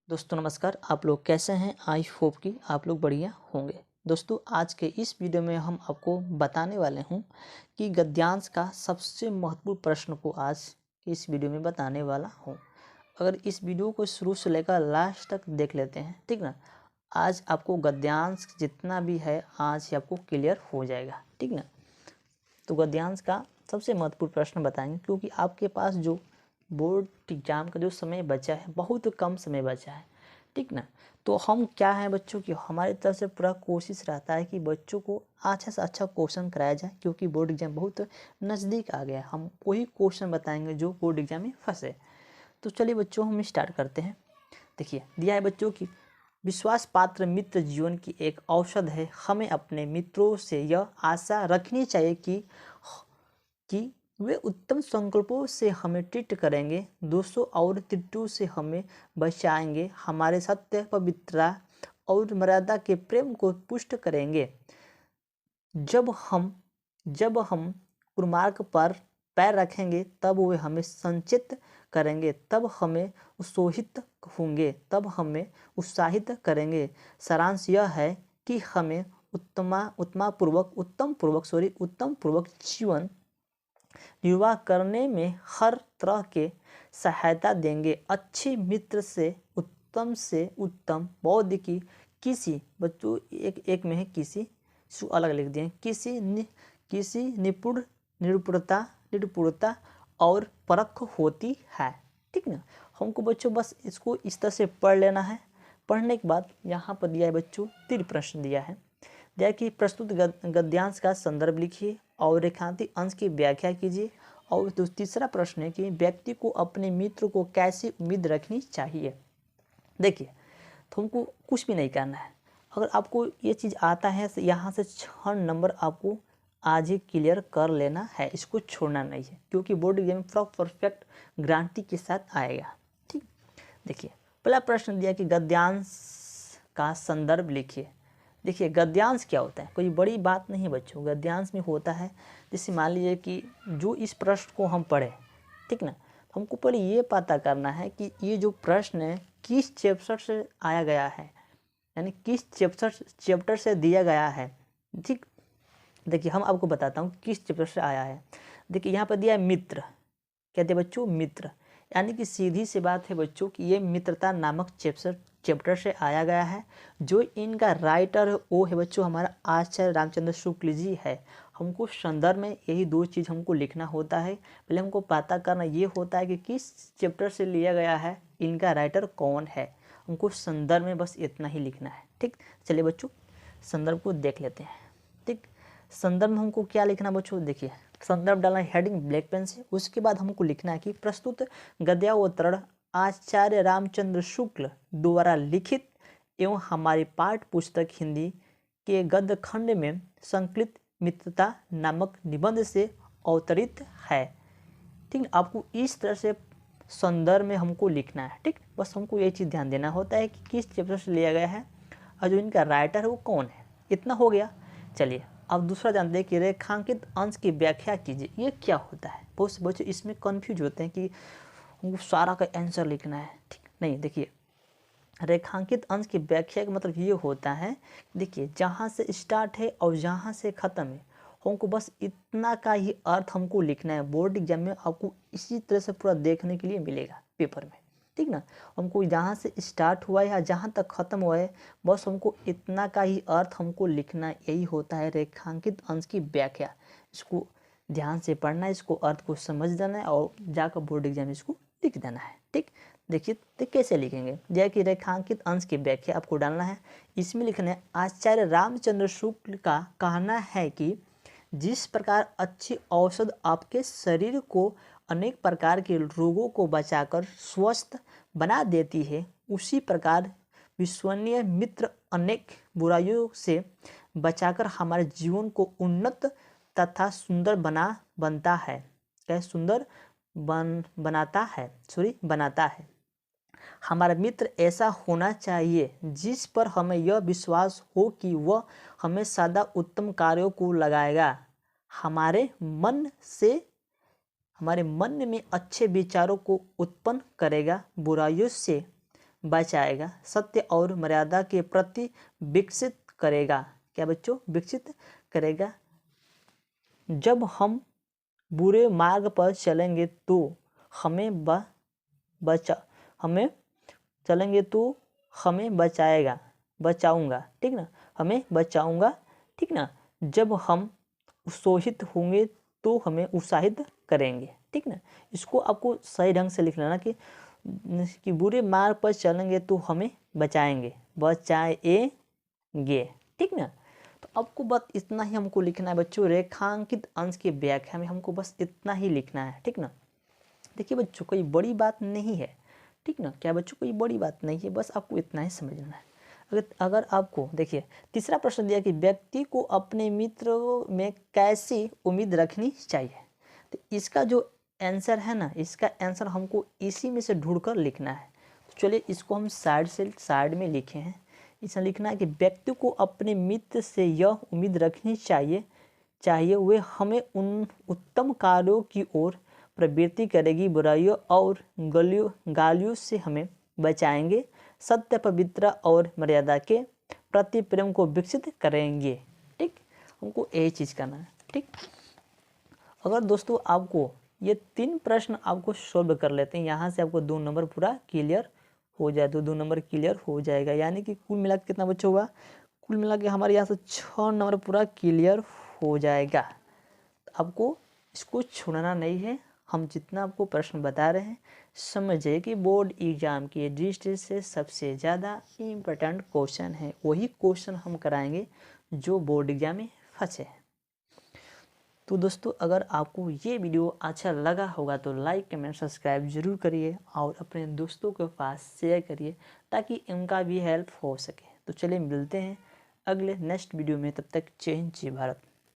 दोस्तों नमस्कार। आप लोग कैसे हैं? आई होप कि आप लोग बढ़िया होंगे। दोस्तों आज के इस वीडियो में हम आपको बताने वाले हूं कि गद्यांश का सबसे महत्वपूर्ण प्रश्न को आज के इस वीडियो में बताने वाला हूं। अगर इस वीडियो को शुरू से लेकर लास्ट तक देख लेते हैं, ठीक ना, आज आपको गद्यांश जितना भी है आज ही आपको क्लियर हो जाएगा, ठीक ना। तो गद्यांश का सबसे महत्वपूर्ण प्रश्न बताएंगे, क्योंकि आपके पास जो बोर्ड एग्जाम का जो समय बचा है बहुत कम समय बचा है, ठीक ना। तो हम क्या है बच्चों की, हमारी तरफ से पूरा कोशिश रहता है कि बच्चों को अच्छा से अच्छा क्वेश्चन कराया जाए, क्योंकि बोर्ड एग्जाम बहुत नज़दीक आ गया है। हम वही क्वेश्चन बताएंगे जो बोर्ड एग्जाम में फंसे। तो चलिए बच्चों हम स्टार्ट करते हैं। देखिए दिया है बच्चों की, विश्वास पात्र मित्र जीवन की एक औषध है। हमें अपने मित्रों से यह आशा रखनी चाहिए कि वे उत्तम संकल्पों से हमें ट्रीट करेंगे, दोषों और त्रुटियों से हमें बचाएंगे, हमारे सत्य, पवित्रता और मर्यादा के प्रेम को पुष्ट करेंगे। जब हम कुमार्ग पर पैर रखेंगे तब वे हमें संचित करेंगे, तब हमें उत्सोहित होंगे, तब हमें उत्साहित करेंगे। सारांश यह है कि हमें उत्तम पूर्वक जीवन निर्वाह करने में हर तरह के सहायता देंगे। अच्छे मित्र से उत्तम बौद्ध की किसी बच्चों एक में है, किसी अलग लिख दिए, किसी निपुणता और परख होती है, ठीक ना। हमको बच्चों बस इसको इस तरह से पढ़ लेना है। पढ़ने के बाद यहाँ पर दिया है बच्चों 3 प्रश्न दिया है कि प्रस्तुत गद्यांश का संदर्भ लिखिए और रेखांकित अंश की व्याख्या कीजिए। और तीसरा प्रश्न है कि व्यक्ति को अपने मित्र को कैसी उम्मीद रखनी चाहिए। देखिए तुमको कुछ भी नहीं करना है। अगर आपको ये चीज़ आता है तो यहाँ से 6 नंबर आपको आज ही क्लियर कर लेना है, इसको छोड़ना नहीं है, क्योंकि बोर्ड एग्जाम परफेक्ट गारंटी के साथ आएगा, ठीक। देखिए पहला प्रश्न दिया कि गद्यांश का संदर्भ लिखिए। देखिए गद्यांश क्या होता है, कोई बड़ी बात नहीं है बच्चों। गद्यांश में होता है, जैसे मान लीजिए कि जो इस प्रश्न को हम पढ़े, ठीक ना, तो हमको पहले ये पता करना है कि ये जो प्रश्न है किस चैप्टर से आया गया है, यानी किस चैप्टर से दिया गया है, ठीक। देखिए हम आपको बताता हूँ किस चैप्टर से आया है। देखिए यहाँ पर दिया है मित्र, कहते हैं बच्चों मित्र, यानी कि सीधी सी बात है बच्चों कि ये मित्रता नामक चैप्टर से आया गया है। जो इनका राइटर वो है बच्चों हमारा आचार्य रामचंद्र शुक्ल जी है। हमको संदर्भ में यही 2 चीज़ हमको लिखना होता है। पहले हमको पता करना ये होता है कि किस चैप्टर से लिया गया है, इनका राइटर कौन है। हमको संदर्भ में बस इतना ही लिखना है, ठीक। चलिए बच्चों संदर्भ को देख लेते हैं, ठीक। संदर्भ में हमको क्या लिखना बच्चों, देखिए संदर्भ डालना है हेडिंग ब्लैक पेन से। उसके बाद हमको लिखना है कि प्रस्तुत गद्यावतरण आचार्य रामचंद्र शुक्ल द्वारा लिखित एवं हमारी पाठ्य पुस्तक हिंदी के गद्य खंड में संकलित मित्रता नामक निबंध से अवतरित है, ठीक। आपको इस तरह से संदर्भ में हमको लिखना है, ठीक। बस हमको ये चीज़ ध्यान देना होता है कि किस चैप्टर से लिया गया है और जो इनका राइटर है वो कौन है। इतना हो गया। चलिए अब दूसरा जानते हैं कि रेखांकित अंश की व्याख्या कीजिए। ये क्या होता है? बहुत से बच्चे इसमें कंफ्यूज होते हैं कि हमको सारा का आंसर लिखना है, ठीक नहीं। देखिए रेखांकित अंश की व्याख्या का मतलब ये होता है, देखिए जहाँ से स्टार्ट है और जहाँ से ख़त्म है, हमको बस इतना का ही अर्थ हमको लिखना है। बोर्ड एग्जाम में आपको इसी तरह से पूरा देखने के लिए मिलेगा पेपर में, ठीक ना। हमको जहाँ से स्टार्ट हुआ है या जहाँ तक ख़त्म हुआ है, बस हमको इतना का ही अर्थ हमको लिखना, यही होता है रेखांकित अंश की व्याख्या। इसको ध्यान से पढ़ना है, इसको अर्थ को समझ देना है और जाकर बोर्ड एग्जाम में इसको लिख देना है, ठीक। देखिए तो कैसे लिखेंगे, जैसे कि रेखांकित अंश की व्याख्या आपको डालना है। इसमें लिखना है आचार्य रामचंद्र शुक्ल का कहना है कि जिस प्रकार अच्छी औषध आपके शरीर को अनेक प्रकार के रोगों को बचाकर स्वस्थ बना देती है, उसी प्रकार विश्वसनीय मित्र अनेक बुराइयों से बचाकर हमारे जीवन को उन्नत तथा सुंदर बनाता है। क्या सुंदर बनाता है। हमारा मित्र ऐसा होना चाहिए जिस पर हमें यह विश्वास हो कि वह हमें सदा उत्तम कार्यों को लगाएगा, हमारे मन में अच्छे विचारों को उत्पन्न करेगा, बुराइयों से बचाएगा, सत्य और मर्यादा के प्रति विकसित करेगा। क्या बच्चों? विकसित करेगा। जब हम बुरे मार्ग पर चलेंगे तो हमें बचाएगा, बचाऊंगा, ठीक ना, हमें बचाऊंगा, ठीक ना। जब हम उत्साहित होंगे तो हमें उत्साहित करेंगे, ठीक ना। इसको आपको सही ढंग से लिख लेना कि बुरे मार्ग पर चलेंगे तो हमें बचाएंगे, ठीक ना। तो आपको बस इतना ही हमको लिखना है बच्चों। रेखांकित अंश की व्याख्या में हमको बस इतना ही लिखना है, ठीक ना। देखिए बच्चों, कोई बड़ी बात नहीं है, ठीक ना। क्या बच्चों? कोई बड़ी बात नहीं है, बस आपको इतना ही समझना है। अगर आपको देखिए तीसरा प्रश्न दिया कि व्यक्ति को अपने मित्रों में कैसी उम्मीद रखनी चाहिए, तो इसका जो आंसर है ना, इसका आंसर हमको इसी में से ढूंढकर लिखना है। तो चलिए इसको हम साइड में लिखे हैं। इसमें लिखना है कि व्यक्ति को अपने मित्र से यह उम्मीद रखनी चाहिए वे हमें उन उत्तम कार्यों की ओर प्रवृत्ति करेगी, बुराइयों और गालियों से हमें बचाएंगे, सत्य, पवित्रता और मर्यादा के प्रति प्रेम को विकसित करेंगे, ठीक। हमको यही चीज़ करना है, ठीक। अगर दोस्तों आपको ये 3 प्रश्न आपको सॉल्व कर लेते हैं, यहाँ से आपको 2 नंबर पूरा क्लियर हो जाए तो 2 नंबर क्लियर हो जाएगा। यानी कि कुल मिला के कितना बच्चा हुआ? कुल मिला के हमारे यहाँ से 6 नंबर पूरा क्लियर हो जाएगा। आपको इसको छोड़ना नहीं है। हम जितना आपको प्रश्न बता रहे हैं समझिए कि बोर्ड एग्जाम की दृष्टि से सबसे ज़्यादा इम्पोर्टेंट क्वेश्चन है, वही क्वेश्चन हम कराएंगे जो बोर्ड एग्जाम में फंसे हैं। तो दोस्तों, अगर आपको ये वीडियो अच्छा लगा होगा तो लाइक, कमेंट, सब्सक्राइब जरूर करिए और अपने दोस्तों के पास शेयर करिए ताकि उनका भी हेल्प हो सके। तो चलिए मिलते हैं अगले नेक्स्ट वीडियो में, तब तक जय हिंद, जय भारत।